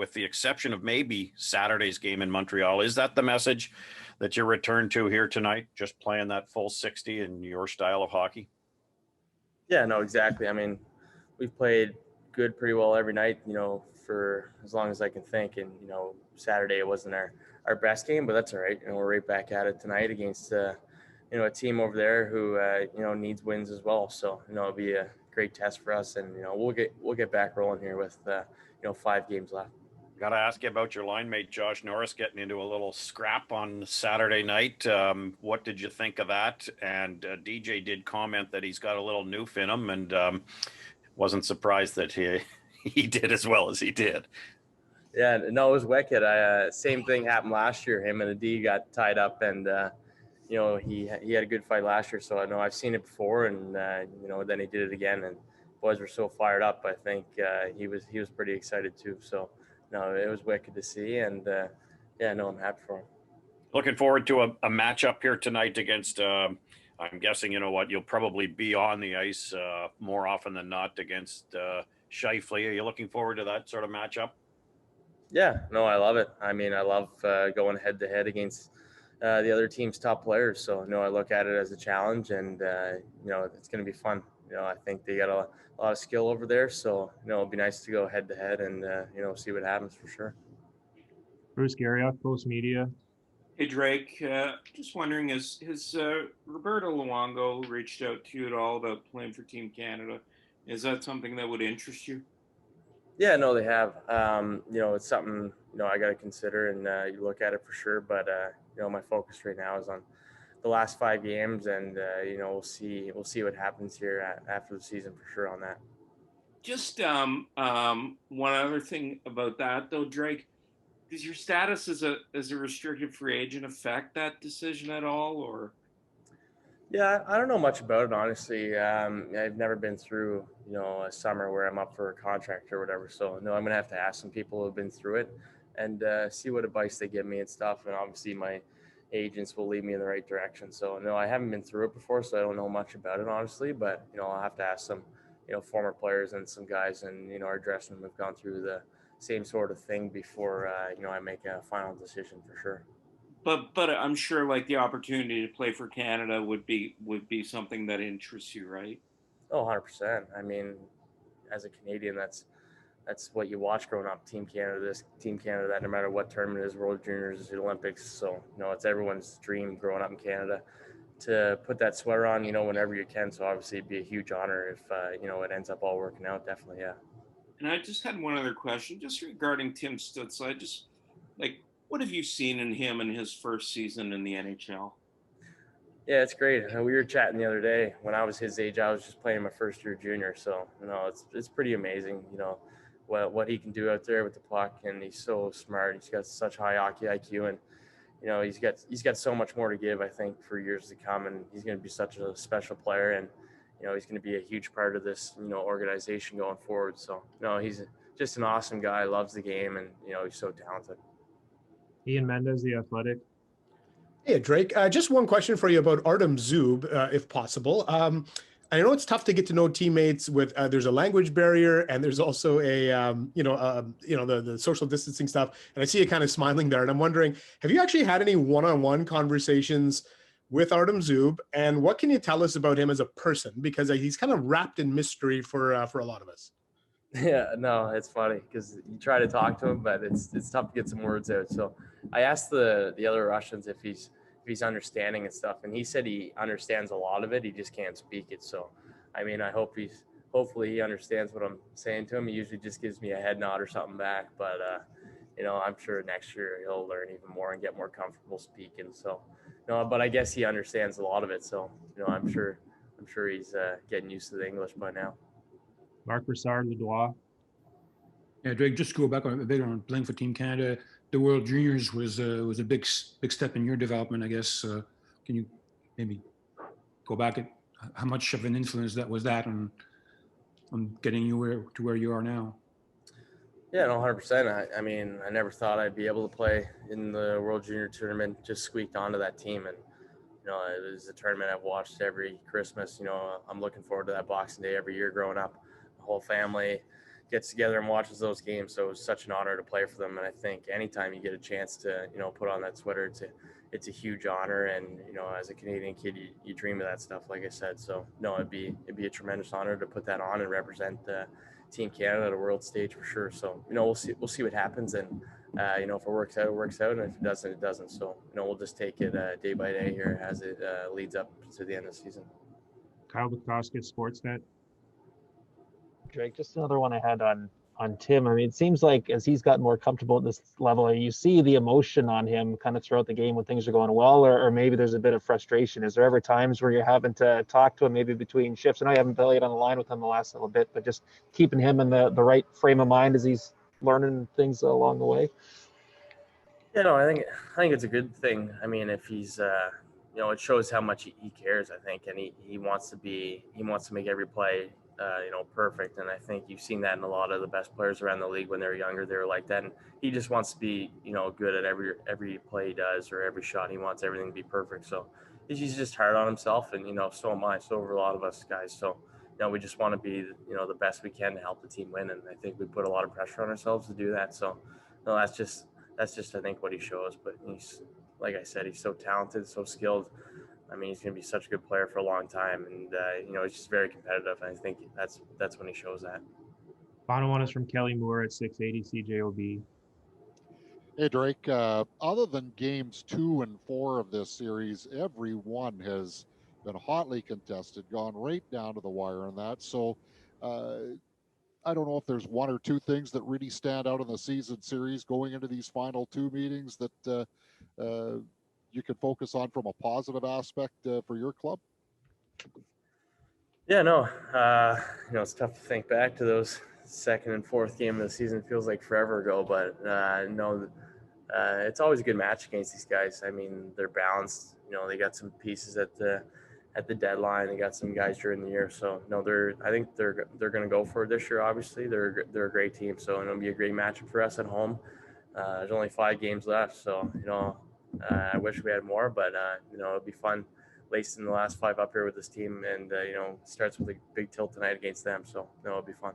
with the exception of maybe Saturday's game in Montreal. Is that the message that you return to here tonight, just playing that full 60 in your style of hockey? Yeah, no, exactly. I mean, we've played good pretty well every night, for as long as I can think. And, Saturday it wasn't our best game, but that's all right. And we're right back at it tonight against, a team over there who, needs wins as well. So, it'll be a great test for us. And, we'll get back rolling here with, 5 games left. Got to ask you about your line mate, Josh Norris, getting into a little scrap on Saturday night. What did you think of that? And DJ did comment that he's got a little noof in him, and wasn't surprised that he did as well as he did. Yeah, no, it was wicked. Same thing happened last year. Him and a D got tied up, and he had a good fight last year. So I know I've seen it before, and then he did it again, and boys were so fired up. I think he was pretty excited too. So no, it was wicked to see, and I'm happy for him. Looking forward to a matchup here tonight against. I'm guessing you'll probably be on the ice more often than not against Scheifele. Are you looking forward to that sort of matchup? Yeah, no, I love it. I mean, I love going head to head against the other team's top players. So, I look at it as a challenge, and it's going to be fun. I think they got a lot of skill over there. So, it'll be nice to go head to head and see what happens for sure. Bruce Garriock, Post Media. Hey Drake, just wondering, has Roberto Luongo reached out to you at all about playing for Team Canada? Is that something that would interest you? Yeah, no, they have. It's something I got to consider, and you look at it for sure. But my focus right now is on the last 5 games, and we'll see what happens here after the season for sure on that. Just one other thing about that though, Drake. Does your status as a restricted free agent affect that decision at all, or? Yeah, I don't know much about it, honestly. I've never been through, a summer where I'm up for a contract or whatever. So, no, I'm going to have to ask some people who have been through it and see what advice they give me and stuff. And obviously my agents will lead me in the right direction. So, no, I haven't been through it before, so I don't know much about it, honestly. But, I'll have to ask some, former players and some guys in, our dressing room have gone through the same sort of thing before, I make a final decision for sure. But I'm sure like the opportunity to play for Canada would be something that interests you, right? Oh, 100%. I mean, as a Canadian, that's what you watch growing up. Team Canada, this Team Canada, that, no matter what tournament it is, World Juniors, the Olympics. So, it's everyone's dream growing up in Canada to put that sweater on, whenever you can. So obviously it'd be a huge honor if, it ends up all working out. Definitely. Yeah. And I just had one other question just regarding Tim Stützle. What have you seen in him in his first season in the NHL? Yeah, it's great. We were chatting the other day. When I was his age, I was just playing my first year junior. So, it's pretty amazing, what he can do out there with the puck. And he's so smart. He's got such high hockey IQ, and, he's got so much more to give, I think, for years to come. And he's going to be such a special player. And, he's going to be a huge part of this, organization going forward. So, he's just an awesome guy, loves the game, and, he's so talented. Ian Mendez, The Athletic. Hey, Drake. Just one question for you about Artem Zub, if possible. I know it's tough to get to know teammates with. There's a language barrier, and there's also the social distancing stuff. And I see you kind of smiling there, and I'm wondering, have you actually had any one-on-one conversations with Artem Zub, and what can you tell us about him as a person? Because he's kind of wrapped in mystery for a lot of us. Yeah, no, it's funny because you try to talk to him, but it's tough to get some words out. So I asked the other Russians if he's understanding and stuff, and he said he understands a lot of it. He just can't speak it. So, I mean, hopefully he understands what I'm saying to him. He usually just gives me a head nod or something back, but I'm sure next year he'll learn even more and get more comfortable speaking. So, but I guess he understands a lot of it. So, I'm sure he's getting used to the English by now. Mark Broussard, Le Droit. Yeah, Drake, just to go back on a bit on playing for Team Canada, the World Juniors was a big step in your development, I guess. Can you maybe go back at how much of an influence that was on getting you to where you are now? Yeah, no, 100%. I mean, I never thought I'd be able to play in the World Junior tournament. Just squeaked onto that team, and it was a tournament I've watched every Christmas. I'm looking forward to that Boxing Day every year growing up. The whole family gets together and watches those games. So it was such an honor to play for them. And I think anytime you get a chance to, put on that sweater, it's a huge honor. And, as a Canadian kid, you dream of that stuff, like I said. So no, it'd be a tremendous honor to put that on and represent Team Canada at a world stage for sure. So, we'll see what happens. And, if it works out, it works out. And if it doesn't, it doesn't. So, we'll just take it day by day here as it leads up to the end of the season. Kyle Bukoskis, Sportsnet. Drake, just another one I had on Tim. I mean, it seems like as he's gotten more comfortable at this level, you see the emotion on him kind of throughout the game when things are going well, or maybe there's a bit of frustration. Is there ever times where you're having to talk to him maybe between shifts? I know you haven't played on the line with him the last little bit, but just keeping him in the right frame of mind as he's learning things along the way. Yeah, no, I think it's a good thing. I mean, if he's, it shows how much he cares, I think, and he wants to make every play, perfect. And I think you've seen that in a lot of the best players around the league when they're younger, they're like that. And he just wants to be, good at every play he does or every shot. He wants everything to be perfect. So he's just hard on himself, and, so am I. So are a lot of us guys. So, we just want to be, the best we can to help the team win. And I think we put a lot of pressure on ourselves to do that. So, no, that's just I think what he shows. But he's, like I said, he's so talented, so skilled. I mean, he's going to be such a good player for a long time, and he's just very competitive. And I think that's when he shows that. Final one is from Kelly Moore at 680 CJOB. Hey Drake, other than games 2 and 4 of this series, every one has been hotly contested, gone right down to the wire on that. So I don't know if there's one or two things that really stand out in the season series going into these final 2 meetings that you can focus on from a positive aspect for your club. Yeah, no, it's tough to think back to those second and fourth game of the season. It feels like forever ago, but it's always a good match against these guys. I mean, they're balanced. They got some pieces at the deadline. They got some guys during the year. So no, I think they're going to go for it this year. Obviously, they're a great team. So it'll be a great matchup for us at home. There's only 5 games left, so I wish we had more, but it'll be fun lacing the last 5 up here with this team, and starts with a big tilt tonight against them. So it'll be fun.